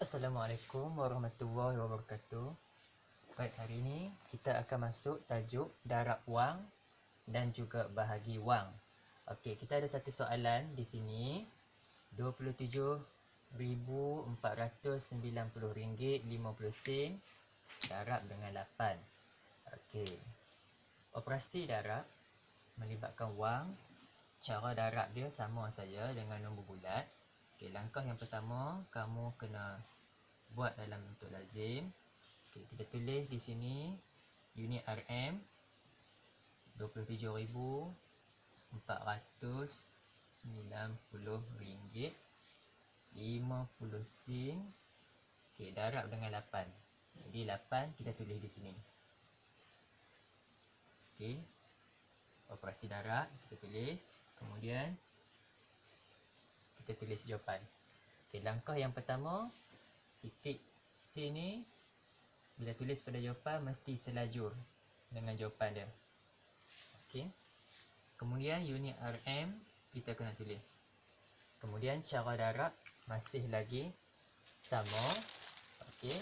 Assalamualaikum warahmatullahi wabarakatuh. Baik, hari ini kita akan masuk tajuk darab wang dan juga bahagi wang. Okey, kita ada satu soalan di sini. RM27,490.50 darab dengan 8. Okey. Operasi darab melibatkan wang. Cara darab dia sama saja dengan nombor bulat. Okey, langkah yang pertama kamu kena buat dalam bentuk lazim. Okey, kita tulis di sini unit RM RM27,490.50. Okey, darab dengan 8. Jadi 8 kita tulis di sini. Okey. Operasi darab kita tulis, kemudian kita tulis jawapan. Okey, langkah yang pertama, titik C ni bila tulis pada jawapan mesti selajur dengan jawapan dia. Okey. Kemudian unit RM kita kena tulis. Kemudian cara darab masih lagi sama. Okey.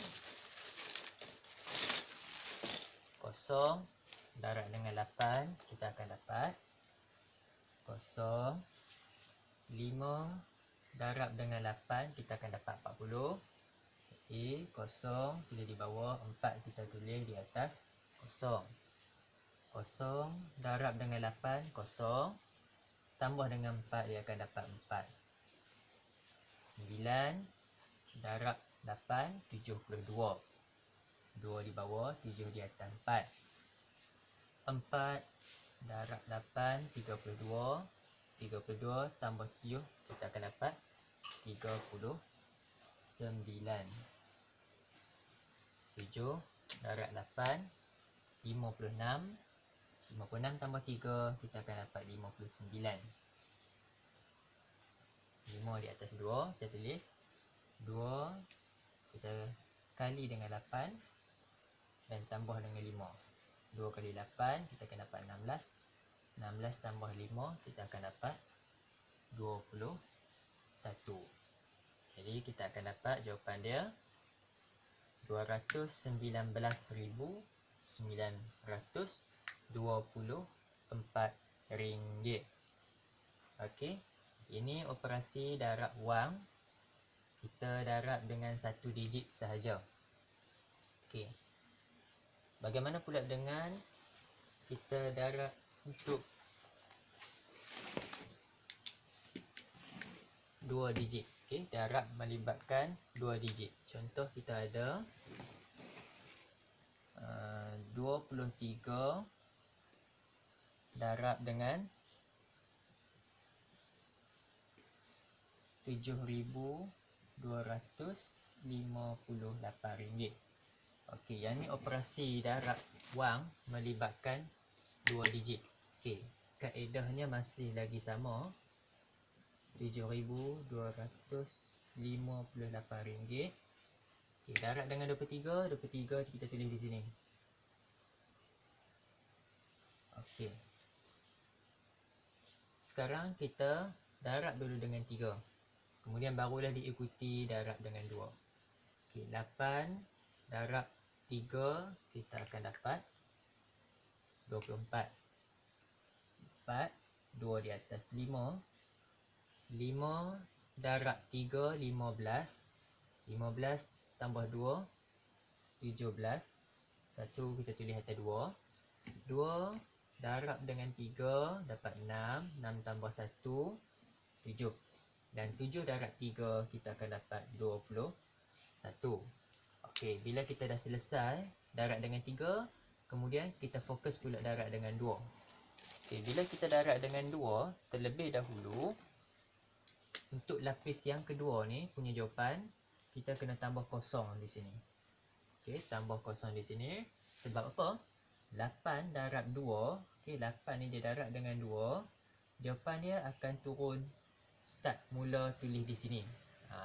0 darab dengan 8 kita akan dapat 0. 5 darab dengan 8 kita akan dapat 40. Okey, 0 tulis di bawah, 4 kita tulis di atas 0. 0 darab dengan 8, 0. Tambah dengan 4 dia akan dapat 4. 9 darab 8, 72. 2 di bawah, 7 di atas 4. 4 darab 8, 32. 32 tambah 7 kita akan dapat 39. 7 darab 8, 56. 56 tambah 3 kita akan dapat 59. 5 di atas 2 kita tulis 2 kita kali dengan 8 dan tambah dengan 5. 2 kali 8 kita akan dapat 16. 16 tambah 5 kita akan dapat 21. Jadi kita akan dapat jawapan dia RM219,924. Okey, ini operasi darab wang. Kita darab dengan satu digit sahaja. Okey. Bagaimana pula dengan kita darab untuk 2 digit? Okey, darab melibatkan 2 digit. Contoh kita ada 23 darab dengan RM7,258. Okey, yang ni operasi darab wang melibatkan 2 digit. Okey, kaedahnya masih lagi sama. RM7,258. Okey, darab dengan 23. 23 kita tulis di sini. Okey. Sekarang kita darab dulu dengan 3. Kemudian barulah diikuti darab dengan 2. Okey, 8 darab 3 kita akan dapat 24. 4, 2 di atas 5. 5 darab 3, 15. 15 tambah 2, 17. 1 kita tulis atas 2. 2 darab dengan 3 dapat 6. 6 tambah 1, 7. Dan 7 darab 3 kita akan dapat 21. Okey, bila kita dah selesai darab dengan 3, kemudian kita fokus pula darab dengan 2. Okey, bila kita darab dengan 2, terlebih dahulu untuk lapis yang kedua ni punya jawapan kita kena tambah kosong di sini. Okey, tambah kosong di sini. Sebab apa? 8 darab 2. Okey, 8 ni dia darab dengan 2. Jawapan dia akan turun start mula tulis di sini.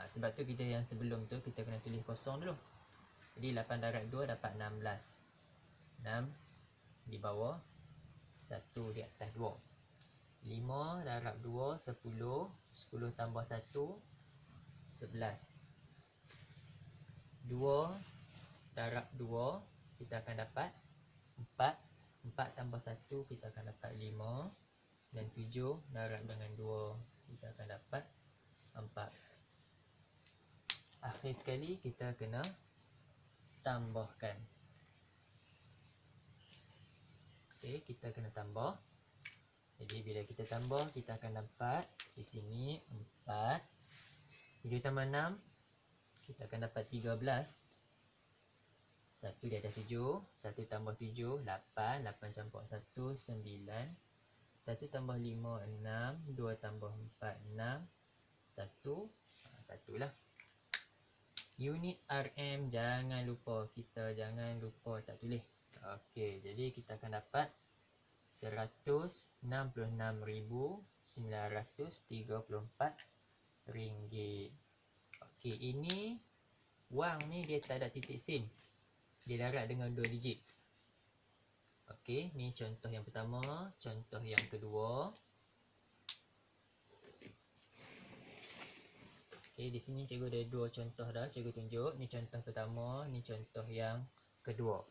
Sebab tu kita yang sebelum tu kita kena tulis kosong dulu. Jadi 8 darab 2 dapat 16. 6 di bawah, 1 di atas 2. 5 darab 2, 10. 10 tambah 1, 11. 2 darab 2 kita akan dapat 4. 4 tambah 1 kita akan dapat 5. Dan 7 darab dengan 2 kita akan dapat 14. Akhir sekali kita kena tambahkan. Okey, kita kena tambah. Jadi bila kita tambah, kita akan dapat di sini 4. 7 tambah 6 kita akan dapat 13. 1 di atas 7, 1 tambah 7 8, 8 campur 1 9. 1 tambah 5 6, 2 tambah 4 6, 1 1 lah. Unit RM jangan lupa, kita jangan lupa tak tulis. Okey, jadi kita akan dapat 166,934 ringgit. Okey, ini wang ni dia tak ada titik sen. Dia darab dengan 2 digit. Okey, ni contoh yang pertama, contoh yang kedua. Okey, di sini cikgu ada 2 contoh dah, cikgu tunjuk. Ni contoh pertama, ni contoh yang kedua.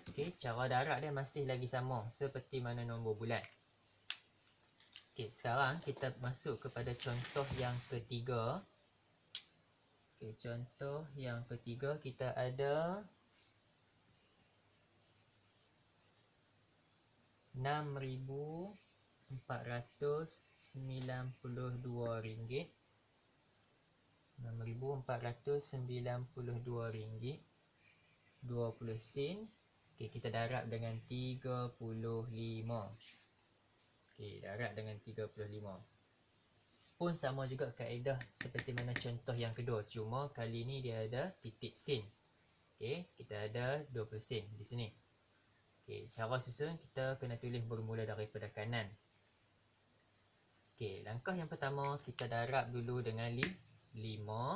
Okey, cara darab dia masih lagi sama seperti mana nombor bulan. Okey, sekarang kita masuk kepada contoh yang ketiga. Okey, contoh yang ketiga kita ada RM6,492. RM6,492 20 sen. Okey, kita darab dengan 35. Okey, darab dengan 35. Pun sama juga kaedah seperti mana contoh yang kedua, cuma kali ni dia ada titik sen. Okey, kita ada 20 sen di sini. Okey, cara susun kita kena tulis bermula daripada kanan. Okey, langkah yang pertama kita darab dulu dengan 5.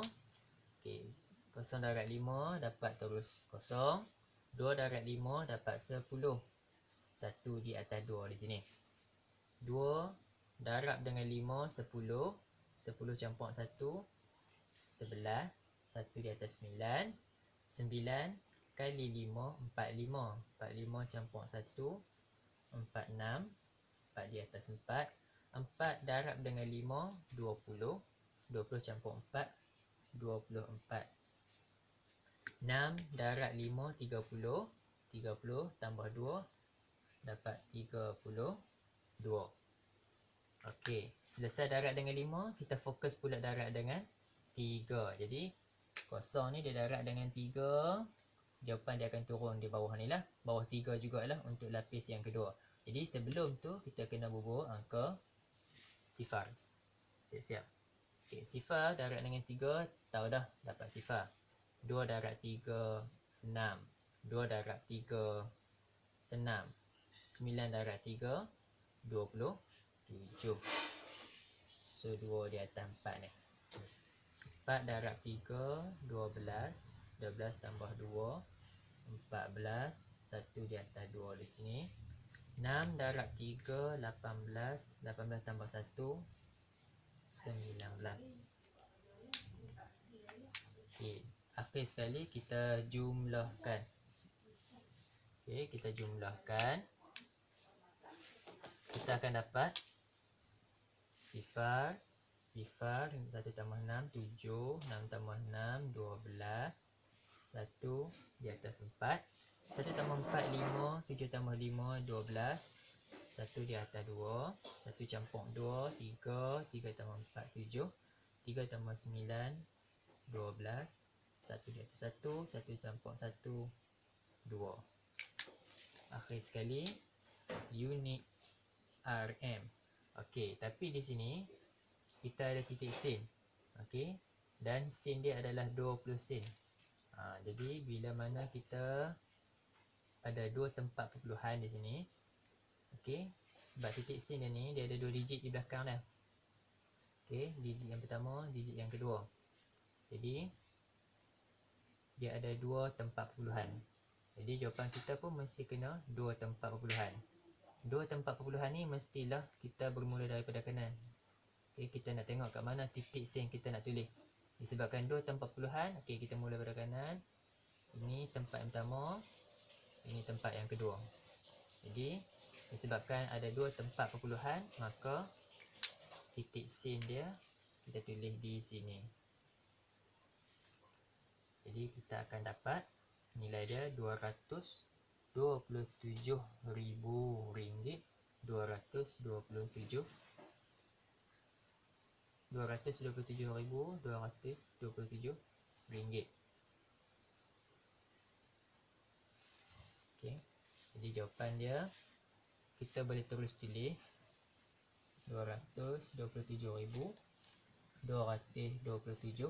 Okey, 0 darab 5 dapat terus 0. 2 darab 5 dapat 10. 1 di atas 2 di sini. 2 darab dengan 5 10. 10 campur 1 11. 1 di atas 9. 9 kali 5 45. 45 campur 1 46. 4 di atas 4. 4 darab dengan 5 20. 20 campur 4 24. 6 darab 5 30. 30 tambah 2 dapat 32. Okey, selesai darab dengan 5, kita fokus pula darab dengan 3. Jadi kosong ni dia darab dengan 3. Jawapan dia akan turun di bawah ni lah. Bawah 3 jugalah untuk lapis yang kedua. Jadi sebelum tu kita kena bubuh angka sifar. Siap-siap. Okey, sifar darab dengan 3 tahu dah dapat sifar. 2 darab 3 6. 2 darab 3 6. 9 darab 3 27. So 2 di atas 4 ni. 4 darab 3 12. 12 tambah 2 14. 1 di atas 2 di sini. 6 darab 3 18. 18 tambah 1 19. Okey, akhir sekali kita jumlahkan. Okey, kita jumlahkan. Kita akan dapat sifar 1 tambah 6 7. 6 tambah 6 12. 1 di atas 4. 1 tambah 4 5. 7 tambah 5 12. 1 di atas 2. 1 campur 2 3. 3 tambah 4 7. 3 tambah 9 12. 1 di atas 1. 1 campur 1 2. Akhir sekali unit RM. Okey, tapi di sini kita ada titik sen. Okey, dan sen dia adalah 20 sen. Jadi bila mana kita ada 2 tempat perpuluhan di sini. Okey, sebab titik sen dia ni dia ada 2 digit di belakang dah. Okey, digit yang pertama, digit yang kedua. Jadi dia ada 2 tempat perpuluhan. Jadi jawapan kita pun mesti kena 2 tempat perpuluhan. 2 tempat perpuluhan ni mestilah kita bermula daripada kanan. Okey, kita nak tengok kat mana titik sen kita nak tulis. Disebabkan 2 tempat puluhan, okey, kita mula pada kanan. Ini tempat yang pertama, ini tempat yang kedua. Jadi disebabkan ada 2 tempat perpuluhan, maka titik sin dia kita tulis di sini. Jadi kita akan dapat nilai dia RM227,000. 227,227 ringgit. Okey. Jadi jawapan dia kita boleh terus tulis RM227,227.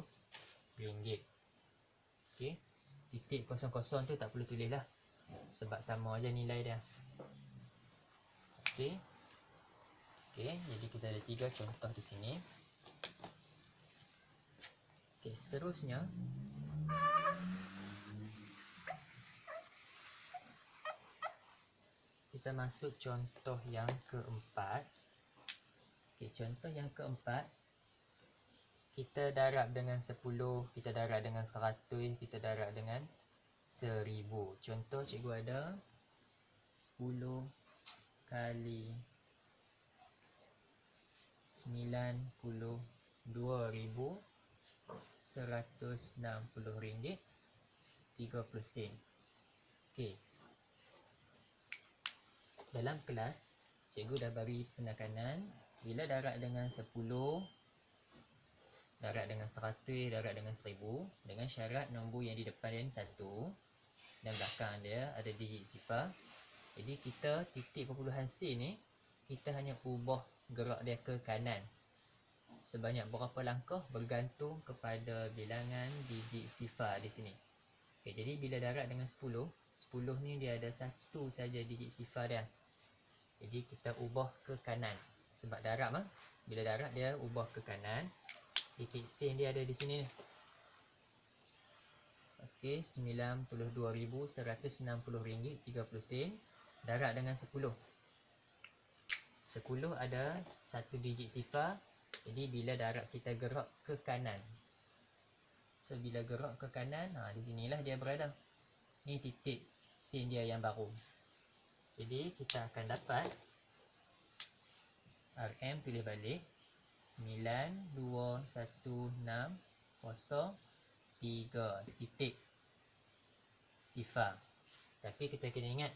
Okey. Titik kosong-kosong tu tak perlu tulis lah, sebab sama aja nilai dia. Okey. Okey, jadi kita ada 3 contoh di sini. Okey, seterusnya kita masuk contoh yang keempat. Okey, contoh yang keempat, kita darab dengan 10, kita darab dengan 100, kita darab dengan 1000. Contoh cikgu ada 10 kali RM92,160 30 sen. Okey. Dalam kelas, cikgu dah bagi penekanan bila darab dengan 10, darab dengan 100, darab dengan 1000, dengan syarat nombor yang di depan dia 1 dan belakang dia ada digit sifar. Jadi kita titik perpuluhan sin ni, kita hanya ubah gerak dia ke kanan. Sebanyak berapa langkah bergantung kepada bilangan digit sifar di sini. Okay, jadi bila darab dengan 10 ni dia ada satu saja digit sifar dia. Jadi kita ubah ke kanan. Sebab darab bila darab dia ubah ke kanan. Titik sen dia ada di sini ni. Okey, RM92,160.30. Darab dengan 10. 10 ada satu digit sifar. Jadi bila darab kita gerak ke kanan. So bila gerak ke kanan, di sinilah dia berada. Ni titik sen dia yang baru. Jadi kita akan dapat RM tulis balik 921603 titik sifar. Tapi kita kena ingat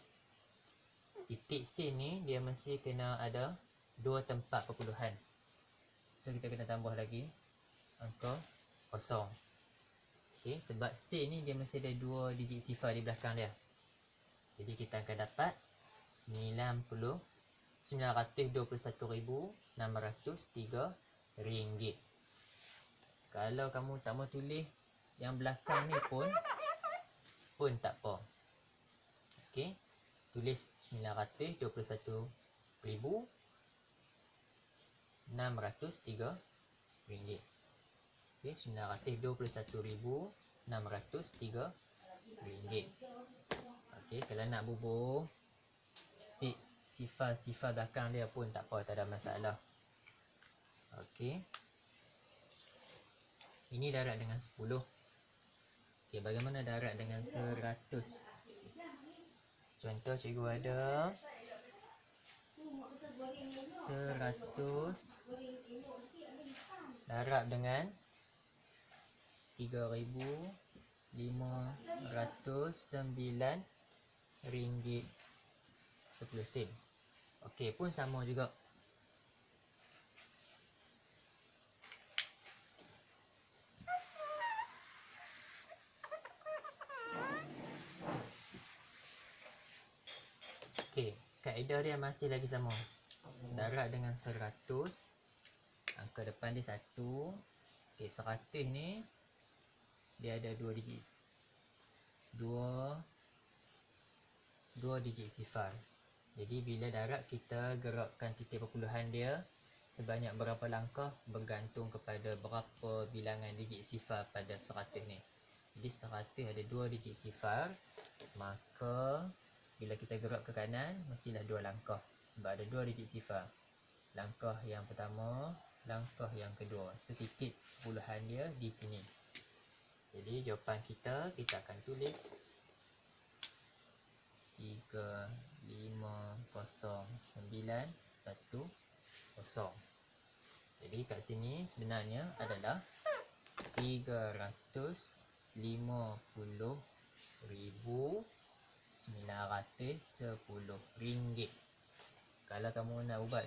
titik sen ni dia mesti kena ada 2 tempat perpuluhan. So kita kena tambah lagi angka kosong. Okey, sebab sen ni dia mesti ada 2 digit sifar di belakang dia. Jadi kita akan dapat 921,603 ringgit. Kalau kamu tak mau tulis yang belakang ni pun tak apa. Okey, tulis 921,603 ringgit. Okey, 921,603 ringgit. Okey, kalau nak bubuh titik sifar-sifar belakang dia pun tak apa, tak ada masalah. Okey. Ini darab dengan 10. Okey, bagaimana darab dengan 100? Contoh cikgu ada 100 darab dengan 3,509 ringgit 10 sen. Okey, pun sama juga. Okey, kaedah dia masih lagi sama. Darab dengan 100, angka depan dia 1. Okey, 100 ni dia ada 2 digit. 2 digit sifar. Jadi bila darab kita gerakkan titik perpuluhan dia sebanyak berapa langkah bergantung kepada berapa bilangan digit sifar pada 100 ni. Jadi 100 ada 2 digit sifar, maka bila kita gerak ke kanan mestilah 2 langkah sebab ada 2 digit sifar. Langkah yang pertama langkah yang kedua. So titik puluhan dia di sini. Jadi jawapan kita akan tulis 350910. Jadi kat sini sebenarnya adalah 350,910 ringgit. Kalau kamu nak buat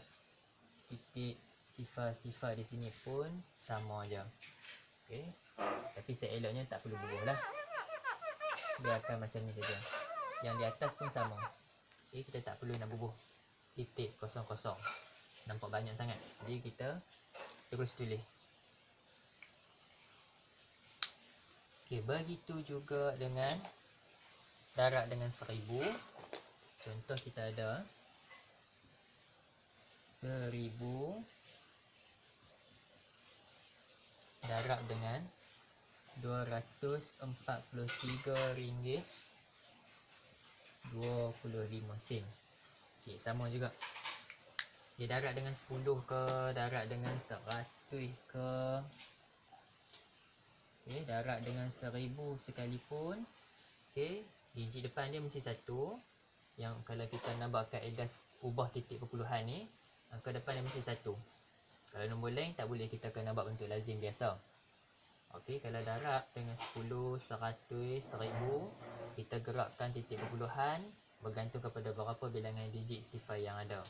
titik sifar-sifar di sini pun sama aja. Okey. Tapi seeloknya tak perlu bubuh lah. Biarkan macam ni saja. Yang di atas pun sama. Okey, kita tak perlu nak bubuh titik kosong-kosong. Nampak banyak sangat. Jadi kita terus tulis. Okey, begitu juga dengan darab dengan 1000. Contoh kita ada 1000 darab dengan RM243.25. Okey, sama juga. Dia darab dengan 10 ke, darab dengan 100 ke, okey, darab dengan 1000 sekalipun. Okey, digit depan dia mesti 1. Yang kalau kita nak buat kaedah ubah titik perpuluhan ni, angka depan dia mesti 1. Kalau nombor lain tak boleh, kita kena buat bentuk lazim biasa. Okey, kalau darab dengan 10, 100, 1000, kita gerakkan titik perpuluhan bergantung kepada berapa bilangan digit sifar yang ada.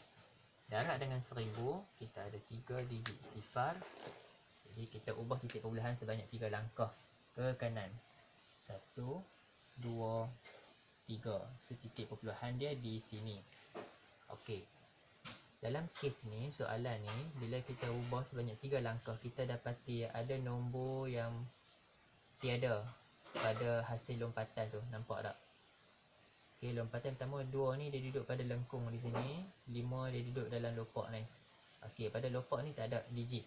Darab dengan 1000, kita ada 3 digit sifar. Jadi kita ubah titik perpuluhan sebanyak 3 langkah ke kanan. 1, 2, 3. So titik perpuluhan dia di sini. Okey. Dalam kes ni, soalan ni, bila kita ubah sebanyak 3 langkah, kita dapati ada nombor yang tiada pada hasil lompatan tu. Nampak tak? Okey, lompatan pertama 2 ni dia duduk pada lengkung di sini, 5 dia duduk dalam lopak ni. Okey, pada lopak ni tak ada digit.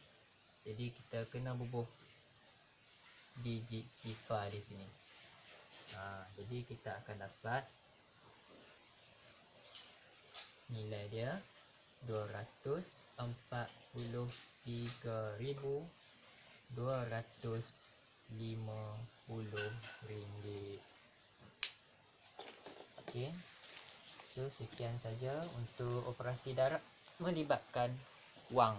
Jadi kita kena bubuh digit sifar di sini. Jadi kita akan dapat nilai dia RM243,250. Okey. So sekian saja untuk operasi darab melibatkan wang.